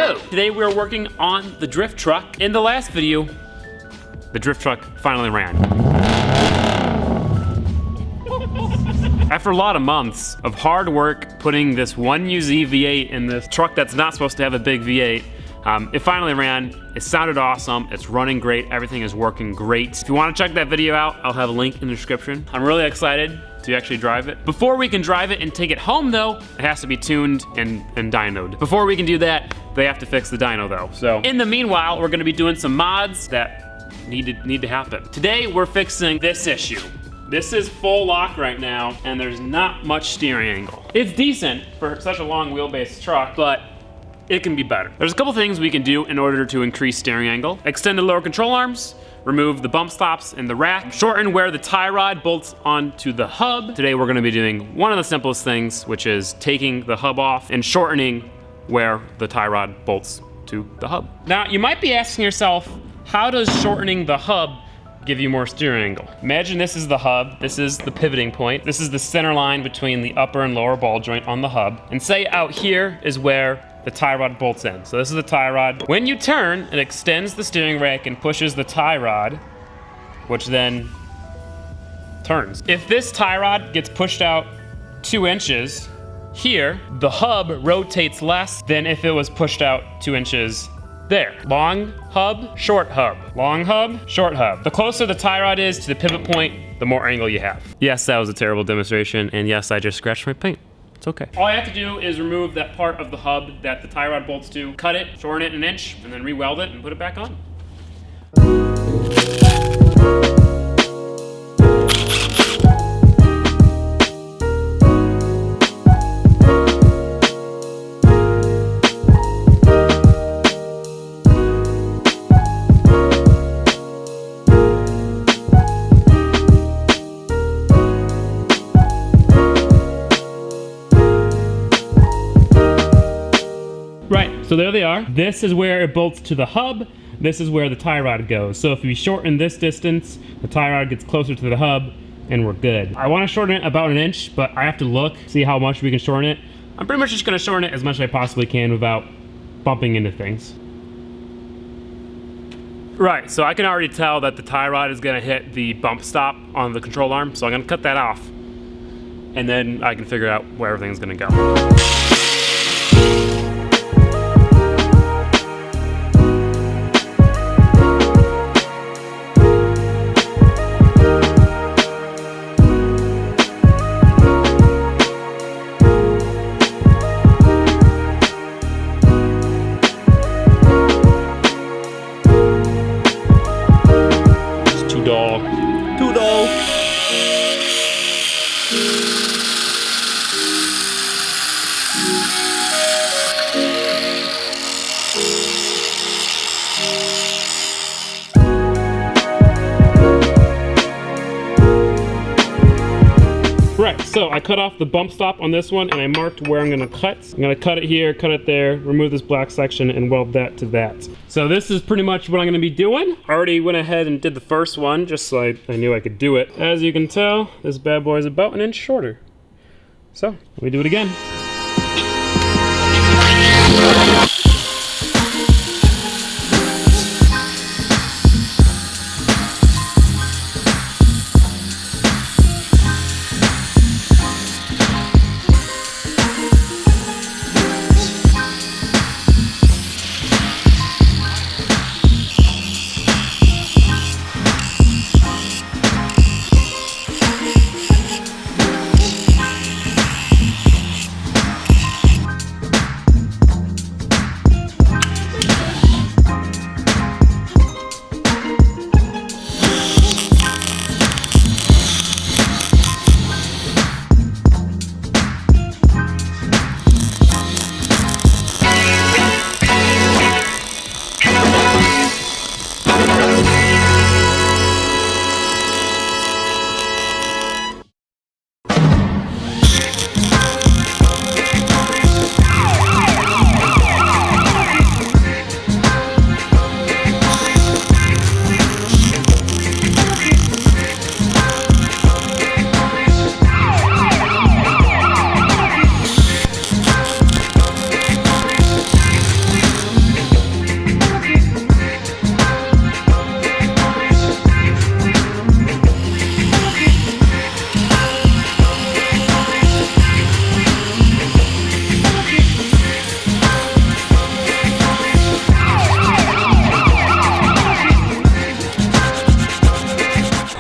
Hello! Today we are working on the drift truck. In the last video, the drift truck finally ran. After a lot of months of hard work putting this 1UZ V8 in this truck that's not supposed to have a big V8, it finally ran. It sounded awesome. It's running great. Everything is working great. If you want to check that video out, I'll have a link in the description. I'm really excited to actually drive it. Before we can drive it and take it home though, it has to be tuned and dynoed. Before we can do that, they have to fix the dyno though. So in the meanwhile, we're gonna be doing some mods that need to happen. Today, we're fixing this issue. This is full lock right now, and there's not much steering angle. It's decent for such a long wheelbase truck, but it can be better. There's a couple things we can do in order to increase steering angle. Extend the lower control arms, remove the bump stops in the rack, shorten where the tie rod bolts onto the hub. Today we're gonna be doing one of the simplest things, which is taking the hub off and shortening where the tie rod bolts to the hub. Now, you might be asking yourself, how does shortening the hub give you more steering angle? Imagine this is the hub, this is the pivoting point, this is the center line between the upper and lower ball joint on the hub, and say out here is where the tie rod bolts in. So this is the tie rod. When you turn, it extends the steering rack and pushes the tie rod, which then turns. If this tie rod gets pushed out 2 inches here, the hub rotates less than if it was pushed out 2 inches there. Long hub, short hub. Long hub, short hub. The closer the tie rod is to the pivot point, the more angle you have. Yes, that was a terrible demonstration, and yes, I just scratched my paint. It's okay. All I have to do is remove that part of the hub that the tie rod bolts to, cut it, shorten it 1 inch, and then re-weld it and put it back on. Right, so there they are. This is where it bolts to the hub. This is where the tie rod goes. So if we shorten this distance, the tie rod gets closer to the hub and we're good. I want to shorten it about 1 inch, but I have to look, see how much we can shorten it. I'm pretty much just gonna shorten it as much as I possibly can without bumping into things. Right, so I can already tell that the tie rod is gonna hit the bump stop on the control arm, so I'm gonna cut that off. And then I can figure out where everything's gonna go. Right, so I cut off the bump stop on this one and I marked where I'm gonna cut. I'm gonna cut it here, cut it there, remove this black section and weld that to that. So this is pretty much what I'm gonna be doing. I already went ahead and did the first one just so I knew I could do it. As you can tell, this bad boy is about 1 inch shorter. So, let me do it again.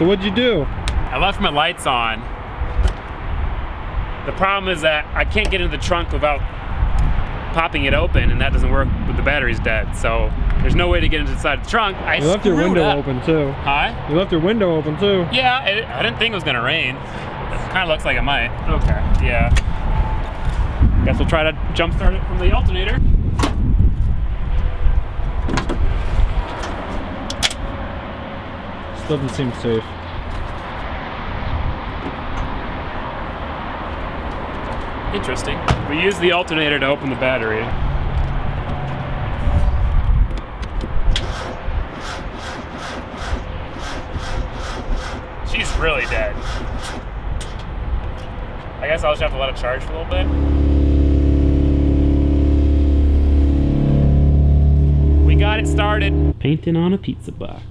what'd you do? I left my lights on. The problem is that I can't get into the trunk without popping it open, and that doesn't work with the batteries dead. So there's no way to get inside the trunk. You left your window open too. Huh? You left your window open too. Yeah, I didn't think it was gonna rain. It kind of looks like it might. Okay. Yeah. Guess we'll try to jump start it from the alternator. This doesn't seem safe. Interesting. We use the alternator to open the battery. She's really dead. I guess I'll just have to let it charge for a little bit. We got it started. Painting on a pizza box.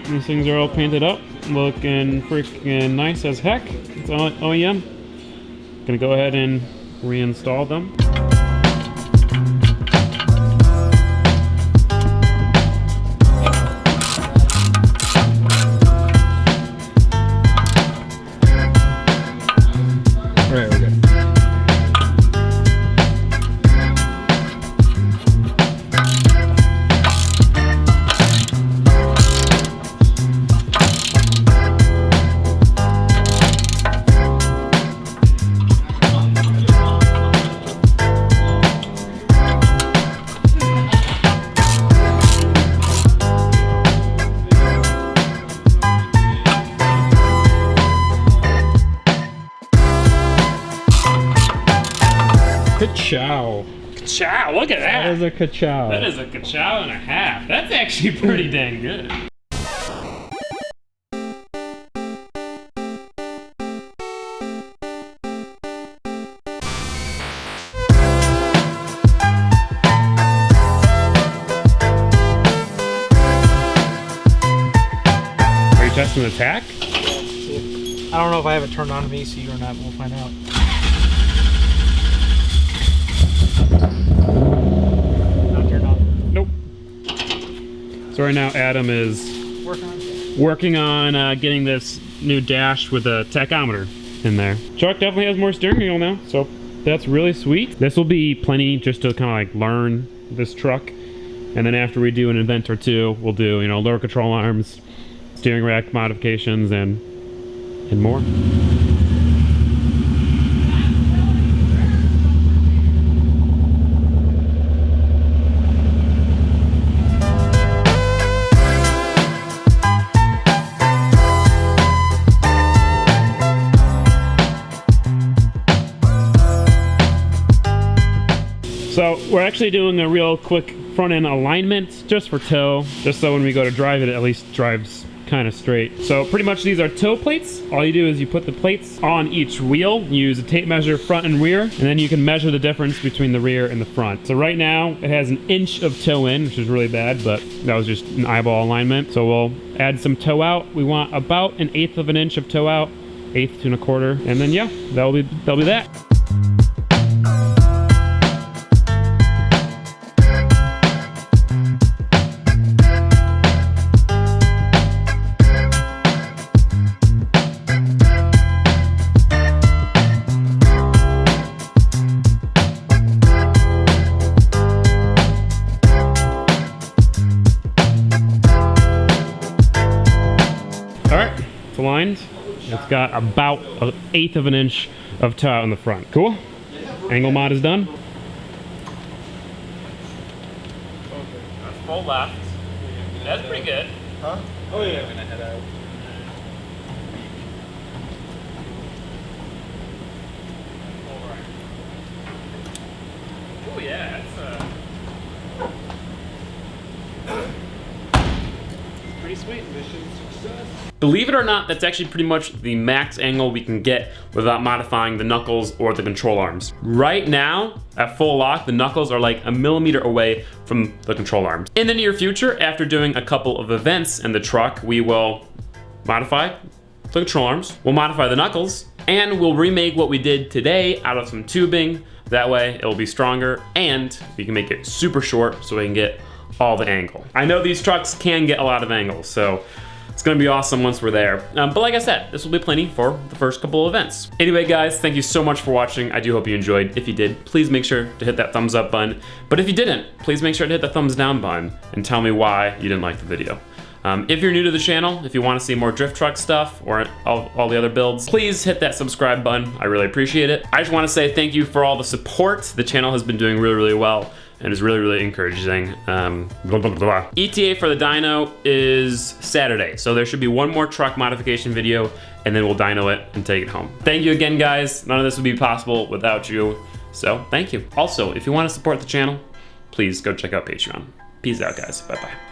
These things are all painted up, looking freaking nice as heck. It's OEM. Gonna go ahead and reinstall them. Alright, we're good. Ka-chow. Ka-chow, look at that. That is a ka-chow. That is a ka-chow and a half. That's actually pretty dang good. Are you testing the tack? I don't know if I have it turned on to AC or not. We'll find out. Not turned on. Nope. So right now Adam is working on getting this new dash with a tachometer in there. Truck definitely has more steering wheel now, so that's really sweet. This will be plenty just to kind of like learn this truck, and then after we do an event or two, we'll do, you know, lower control arms, steering rack modifications, and more. So we're actually doing a real quick front end alignment just for toe, just so when we go to drive it, at least drives kind of straight. So pretty much these are toe plates. All you do is you put the plates on each wheel, you use a tape measure front and rear, and then you can measure the difference between the rear and the front. So right now it has 1 inch of toe in, which is really bad, but that was just an eyeball alignment. So we'll add some toe out. We want about 1/8 of an inch of toe out, 1/8 to 1/4, and then yeah, that'll be that. Aligned. It's got about 1/8 of an inch of toe out in the front. Cool? Angle mod is done. That's full left. That's pretty good. Huh? Oh yeah. I'm gonna head out. Oh yeah, it's pretty sweet. Mission success. Believe it or not, that's actually pretty much the max angle we can get without modifying the knuckles or the control arms. Right now, at full lock, the knuckles are like 1 millimeter away from the control arms. In the near future, after doing a couple of events in the truck, we will modify the control arms, we'll modify the knuckles, and we'll remake what we did today out of some tubing. That way it will be stronger and we can make it super short so we can get all the angle. I know these trucks can get a lot of angles, so it's gonna be awesome once we're there. But like I said, this will be plenty for the first couple of events. Anyway guys, thank you so much for watching. I do hope you enjoyed. If you did, please make sure to hit that thumbs up button. But if you didn't, please make sure to hit the thumbs down button and tell me why you didn't like the video. If you're new to the channel, if you want to see more drift truck stuff or all the other builds, please hit that subscribe button. I really appreciate it. I just want to say thank you for all the support. The channel has been doing really, really well and is really, really encouraging. ETA for the dyno is Saturday, so there should be one more truck modification video and then we'll dyno it and take it home. Thank you again, guys. None of this would be possible without you, so thank you. Also, if you want to support the channel, please go check out Patreon. Peace out, guys. Bye-bye.